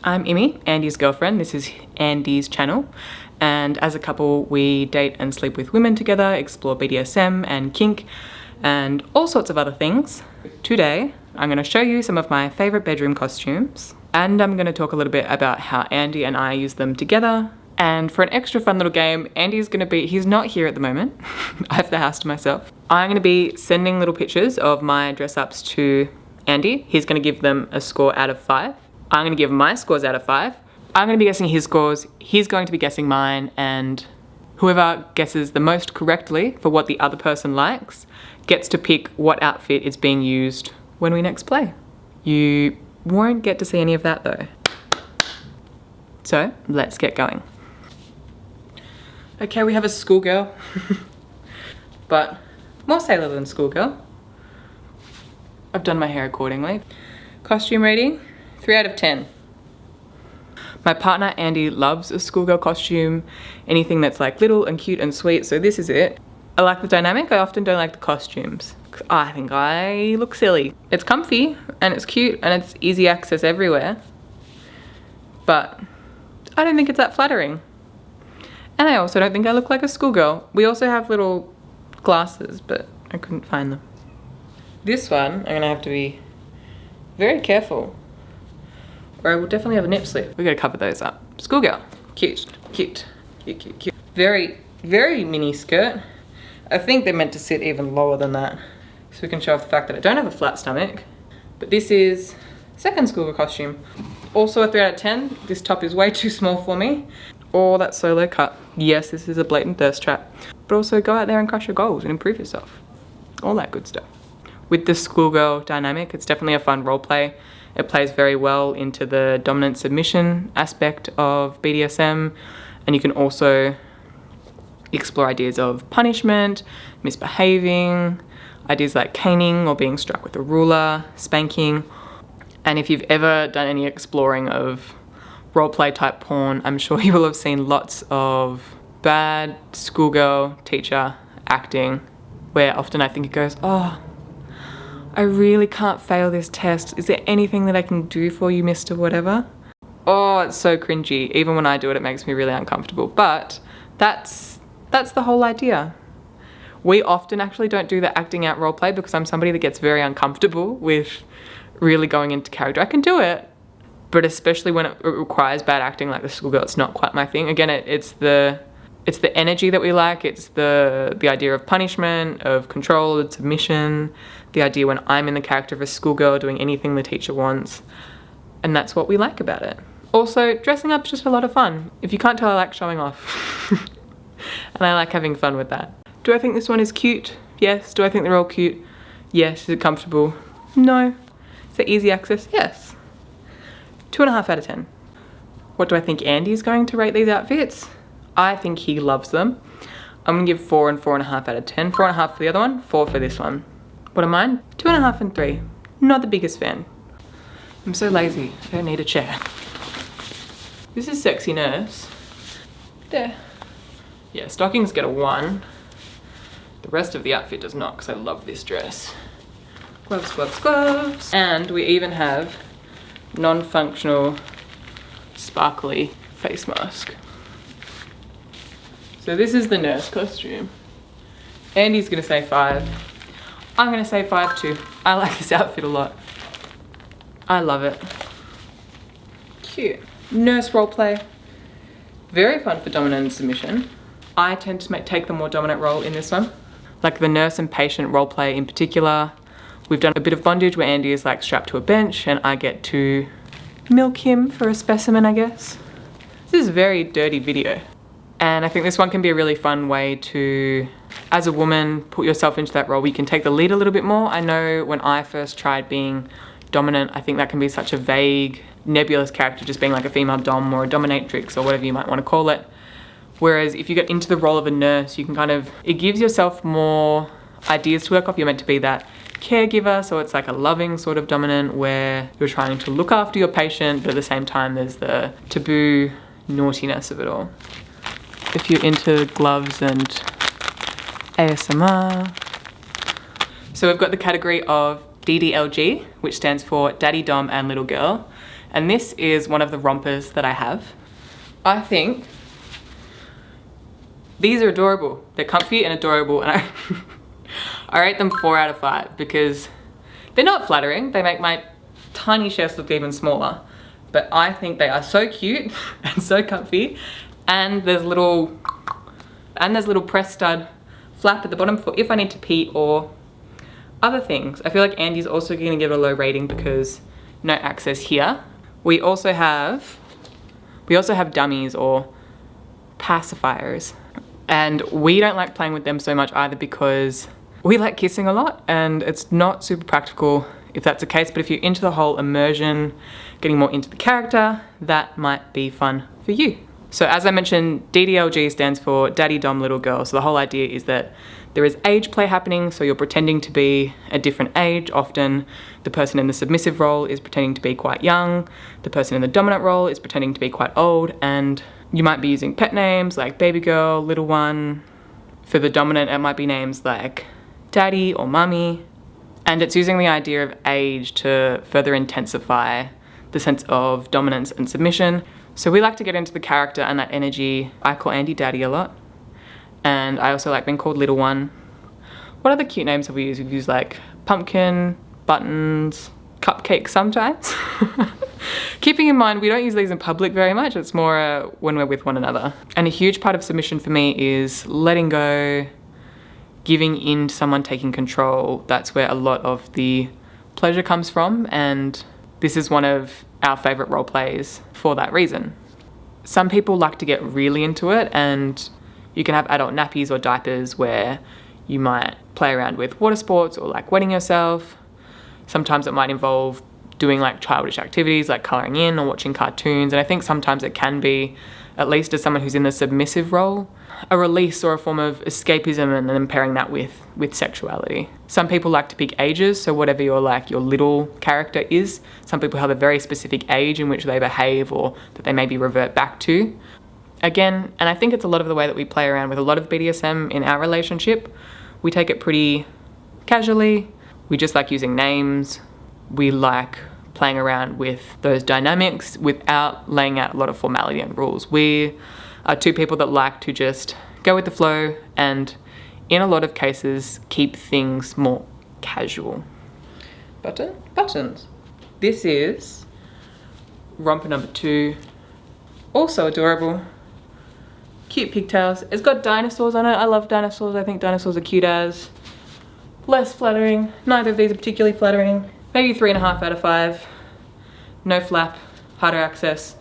I'm Immy, Andy's girlfriend. This is Andy's channel. And as a couple, we date and sleep with women together, explore BDSM and kink, and all sorts of other things. Today, I'm going to show you some of my favorite bedroom costumes. And I'm going to talk a little bit about how Andy and I use them together. And for an extra fun little game, Andy's going to be, he's not here at the moment. I have the house to myself. I'm going to be sending little pictures of my dress ups to Andy. He's going to give them a score out of 5. I'm going to give my scores out of 5. I'm going to be guessing his scores, he's going to be guessing mine, and whoever guesses the most correctly for what the other person likes gets to pick what outfit is being used when we next play. You won't get to see any of that though. So let's get going. Okay, we have a schoolgirl, but more sailor than schoolgirl. I've done my hair accordingly. Costume rating, 3 out of 10. My partner Andy loves a schoolgirl costume, anything that's like little and cute and sweet, so this is it. I like the dynamic, I often don't like the costumes. I think I look silly. It's comfy and it's cute and it's easy access everywhere, but I don't think it's that flattering. And I also don't think I look like a schoolgirl. We also have little glasses, but I couldn't find them. This one, I'm gonna have to be very careful, or I will definitely have a nip slip. We gotta cover those up. Schoolgirl, cute, cute, cute, cute, cute. Very, very mini skirt. I think they're meant to sit even lower than that, so we can show off the fact that I don't have a flat stomach. But this is second schoolgirl costume. Also a 3 out of 10. This top is way too small for me. Oh, that solo cut. Yes, this is a blatant thirst trap. But also go out there and crush your goals and improve yourself. All that good stuff. With the schoolgirl dynamic, it's definitely a fun role play. It plays very well into the dominant submission aspect of BDSM, and you can also explore ideas of punishment, misbehaving, ideas like caning or being struck with a ruler, spanking. And if you've ever done any exploring of roleplay type porn, I'm sure you will have seen lots of bad schoolgirl teacher acting, where often I think it goes, oh, I really can't fail this test. Is there anything that I can do for you, Mr. Whatever? Oh, it's so cringy. Even when I do it, it makes me really uncomfortable. But that's the whole idea. We often actually don't do the acting out roleplay because I'm somebody that gets very uncomfortable with really going into character. I can do it, but especially when it requires bad acting like the schoolgirl, it's not quite my thing. Again, it's the energy that we like. It's the idea of punishment, of control, of submission, the idea when I'm in the character of a schoolgirl doing anything the teacher wants. And that's what we like about it. Also, dressing up is just a lot of fun. If you can't tell, I like showing off. And I like having fun with that. Do I think this one is cute? Yes. Do I think they're all cute? Yes. Is it comfortable? No. Is it easy access? Yes. 2.5 out of 10. What do I think Andy's going to rate these outfits? I think he loves them. I'm gonna give 4 and 4.5 out of 10. 4.5 for the other one, 4 for this one. What are mine? 2.5 and 3. Not the biggest fan. I'm so lazy, I don't need a chair. This is Sexy Nurse. There. Yeah, stockings get a 1. The rest of the outfit does not, because I love this dress. Gloves, gloves, gloves. And we even have non-functional, sparkly face mask. So this is the nurse costume. Andy's gonna say 5. I'm gonna say 5 too. I like this outfit a lot. I love it. Cute. Nurse roleplay. Very fun for dominant and submission. I tend to take the more dominant role in this one. Like the nurse and patient roleplay in particular. We've done a bit of bondage where Andy is like strapped to a bench and I get to milk him for a specimen, I guess. This is a very dirty video. And I think this one can be a really fun way to, as a woman, put yourself into that role. You can take the lead a little bit more. I know when I first tried being dominant, I think that can be such a vague, nebulous character, just being like a female dom or a dominatrix or whatever you might want to call it. Whereas if you get into the role of a nurse, you can kind of, it gives yourself more ideas to work off. You're meant to be that caregiver, so it's like a loving sort of dominant where you're trying to look after your patient, but at the same time there's the taboo naughtiness of it all. If you're into gloves and ASMR. So we've got the category of DDLG, which stands for Daddy Dom and Little Girl. And this is one of the rompers that I have. I think these are adorable. They're comfy and adorable, and I rate them 4 out of 5 because they're not flattering. They make my tiny chest look even smaller, but I think they are so cute and so comfy. And there's little press stud flap at the bottom for if I need to pee or other things. I feel like Andy's also gonna give it a low rating because no access here. We also have dummies or pacifiers, and we don't like playing with them so much either because we like kissing a lot and it's not super practical if that's the case. But if you're into the whole immersion, getting more into the character, that might be fun for you. So as I mentioned, DDLG stands for Daddy Dom Little Girl. So the whole idea is that there is age play happening, so you're pretending to be a different age. Often the person in the submissive role is pretending to be quite young, the person in the dominant role is pretending to be quite old, and you might be using pet names like baby girl, little one. For the dominant, it might be names like daddy or mummy. And it's using the idea of age to further intensify the sense of dominance and submission. So we like to get into the character and that energy. I call Andy daddy a lot. And I also like being called little one. What other cute names have we used? We've used like pumpkin, buttons, cupcake sometimes. Keeping in mind, we don't use these in public very much. It's more when we're with one another. And a huge part of submission for me is letting go, giving in to someone taking control. That's where a lot of the pleasure comes from. And this is one of our favorite role plays for that reason. Some people like to get really into it, and you can have adult nappies or diapers where you might play around with water sports or like wetting yourself. Sometimes it might involve doing like childish activities like colouring in or watching cartoons. And I think sometimes it can be, at least as someone who's in the submissive role, a release or a form of escapism, and then pairing that with sexuality. Some people like to pick ages, so whatever your little character is, some people have a very specific age in which they behave or that they maybe revert back to. Again, and I think it's a lot of the way that we play around with a lot of BDSM in our relationship. We take it pretty casually. We just like using names. We like playing around with those dynamics without laying out a lot of formality and rules. We are two people that like to just go with the flow and in a lot of cases keep things more casual. Buttons. This is romper number 2. Also adorable. Cute pigtails. It's got dinosaurs on it. I love dinosaurs. I think dinosaurs are cute as. Less flattering. Neither of these are particularly flattering. Maybe 3.5 out of 5. No flap, harder access.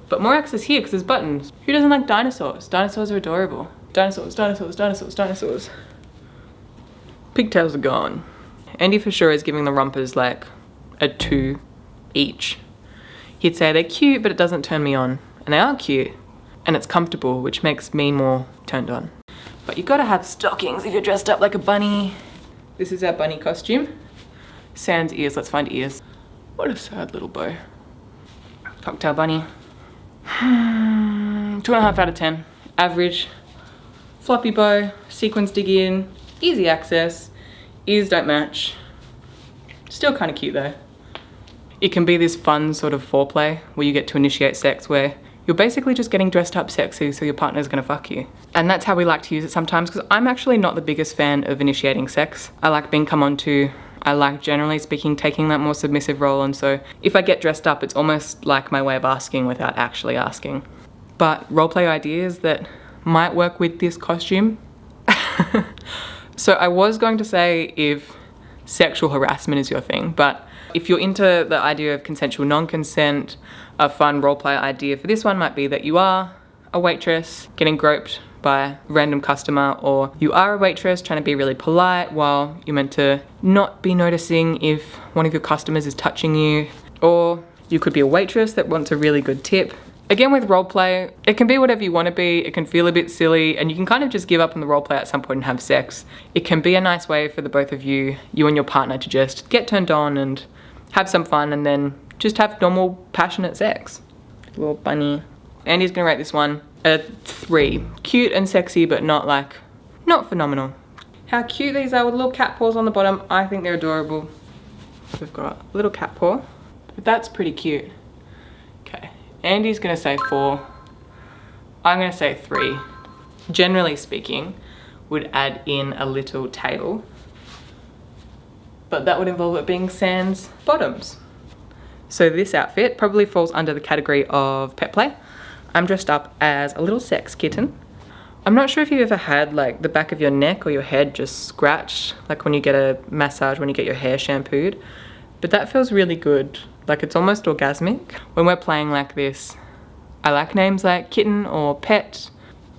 But more access here because there's buttons. Who doesn't like dinosaurs? Dinosaurs are adorable. Dinosaurs. Pigtails are gone. Andy for sure is giving the rompers like a 2 each. He'd say they're cute, but it doesn't turn me on. And they are cute. And it's comfortable, which makes me more turned on. But you gotta have stockings if you're dressed up like a bunny. This is our bunny costume. Sans ears, let's find ears. What a sad little bow. Cocktail bunny. 2.5 out of 10. Average. Floppy bow, sequins dig in, easy access, ears don't match. Still kind of cute though. It can be this fun sort of foreplay where you get to initiate sex where you're basically just getting dressed up sexy so your partner's gonna fuck you. And that's how we like to use it sometimes, because I'm actually not the biggest fan of initiating sex. I like being come on to. I like, generally speaking, taking that more submissive role, and so if I get dressed up, it's almost like my way of asking without actually asking. But roleplay ideas that might work with this costume. So I was going to say if sexual harassment is your thing, but if you're into the idea of consensual non-consent, a fun roleplay idea for this one might be that you are a waitress getting groped by a random customer, or you are a waitress trying to be really polite while you're meant to not be noticing if one of your customers is touching you, or you could be a waitress that wants a really good tip. Again, with roleplay, it can be whatever you want to be. It can feel a bit silly, and you can kind of just give up on the roleplay at some point and have sex. It can be a nice way for the both of you and your partner, to just get turned on and have some fun, and then just have normal, passionate sex. Little bunny. Andy's gonna rate this one a 3. Cute and sexy, but not phenomenal. How cute these are with little cat paws on the bottom. I think they're adorable. We've got a little cat paw, but that's pretty cute. Andy's gonna say 4. I'm gonna say 3. Generally speaking, would add in a little tail, but that would involve it being sans bottoms. So this outfit probably falls under the category of pet play. I'm dressed up as a little sex kitten. I'm not sure if you've ever had like the back of your neck or your head just scratched, like when you get a massage, when you get your hair shampooed, but that feels really good. Like it's almost orgasmic. When we're playing like this, I like names like Kitten or Pet.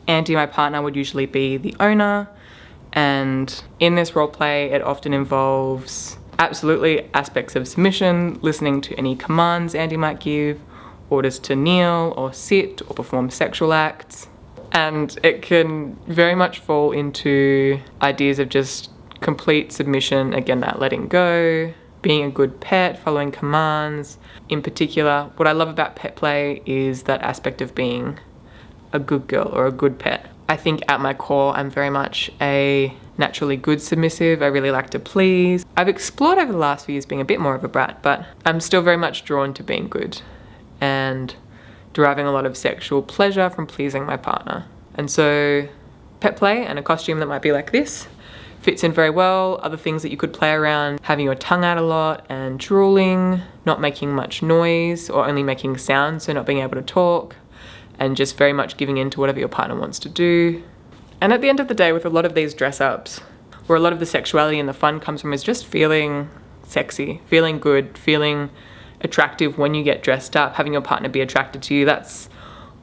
Andy, my partner, would usually be the owner, and in this role play it often involves absolutely aspects of submission, listening to any commands Andy might give, orders to kneel or sit or perform sexual acts. And it can very much fall into ideas of just complete submission, again that letting go, being a good pet, following commands. In particular, what I love about pet play is that aspect of being a good girl or a good pet. I think at my core I'm very much a naturally good submissive. I really like to please. I've explored over the last few years being a bit more of a brat, but I'm still very much drawn to being good and deriving a lot of sexual pleasure from pleasing my partner. And so pet play and a costume that might be like this fits in very well. Other things that you could play around, having your tongue out a lot and drooling, not making much noise or only making sounds, so not being able to talk, and just very much giving in to whatever your partner wants to do. And at the end of the day, with a lot of these dress ups, where a lot of the sexuality and the fun comes from is just feeling sexy, feeling good, feeling attractive when you get dressed up, having your partner be attracted to you. That's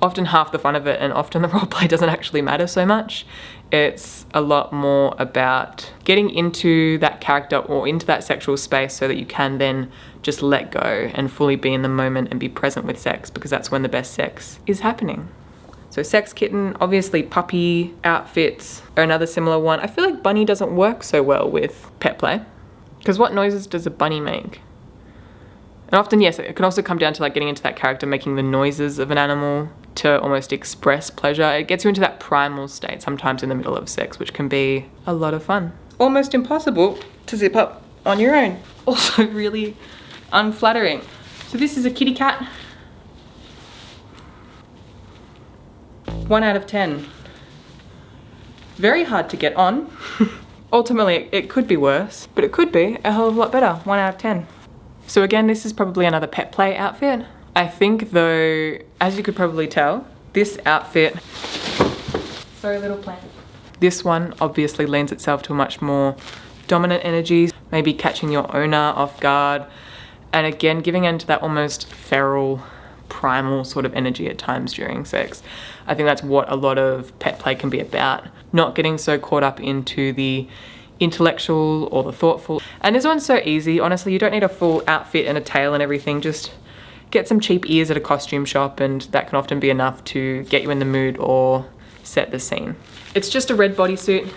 often half the fun of it, and often the role play doesn't actually matter so much. It's a lot more about getting into that character or into that sexual space so that you can then just let go and fully be in the moment and be present with sex, because that's when the best sex is happening. So sex kitten, obviously puppy outfits are another similar one. I feel like bunny doesn't work so well with pet play, because what noises does a bunny make? And often, yes, it can also come down to like getting into that character, making the noises of an animal to almost express pleasure. It gets you into that primal state sometimes in the middle of sex, which can be a lot of fun. Almost impossible to zip up on your own. Also really unflattering. So this is a kitty cat. 1 out of 10. Very hard to get on. Ultimately, it could be worse, but it could be a hell of a lot better. 1 out of 10. So again, this is probably another pet play outfit. I think though, as you could probably tell, this outfit, sorry little plant. This one obviously lends itself to a much more dominant energy, maybe catching your owner off guard, and again, giving into that almost feral, primal sort of energy at times during sex. I think that's what a lot of pet play can be about. Not getting so caught up into the intellectual or the thoughtful. And this one's so easy. Honestly, you don't need a full outfit and a tail and everything. Just get some cheap ears at a costume shop, and that can often be enough to get you in the mood or set the scene. It's just a red bodysuit.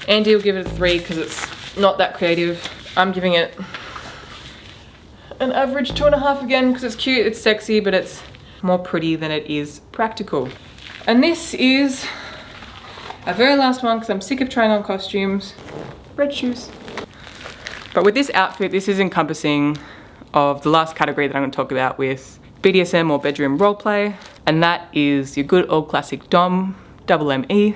Andy will give it a 3 because it's not that creative. I'm giving it an average 2.5 again because it's cute, it's sexy, but it's more pretty than it is practical. And this is our very last one because I'm sick of trying on costumes. Red shoes. But with this outfit, this is encompassing of the last category that I'm going to talk about with BDSM or bedroom roleplay, and that is your good old classic Dom, double M-E,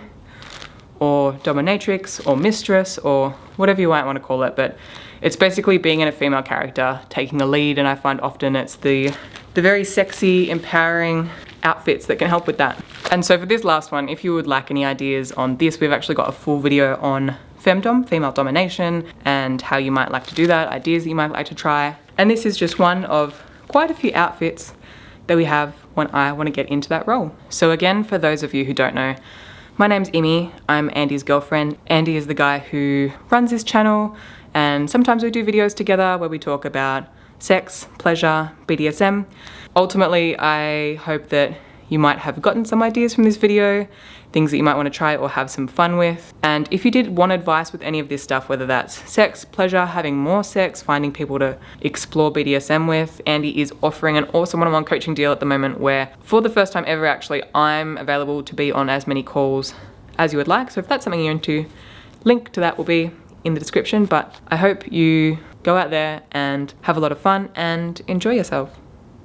or Dominatrix, or Mistress, or whatever you might want to call it, but it's basically being in a female character, taking the lead, and I find often it's the very sexy, empowering outfits that can help with that. And so for this last one, if you would like any ideas on this, we've actually got a full video on femdom, female domination, and how you might like to do that, ideas that you might like to try. And this is just one of quite a few outfits that we have when I want to get into that role. So again, for those of you who don't know, my name's Immy, I'm Andy's girlfriend. Andy is the guy who runs this channel, and sometimes we do videos together where we talk about sex, pleasure, BDSM. Ultimately, I hope that you might have gotten some ideas from this video, things that you might want to try or have some fun with. And if you did want advice with any of this stuff, whether that's sex, pleasure, having more sex, finding people to explore BDSM with, Andy is offering an awesome one-on-one coaching deal at the moment where, for the first time ever actually, I'm available to be on as many calls as you would like. So if that's something you're into, link to that will be in the description. But I hope you go out there and have a lot of fun and enjoy yourself.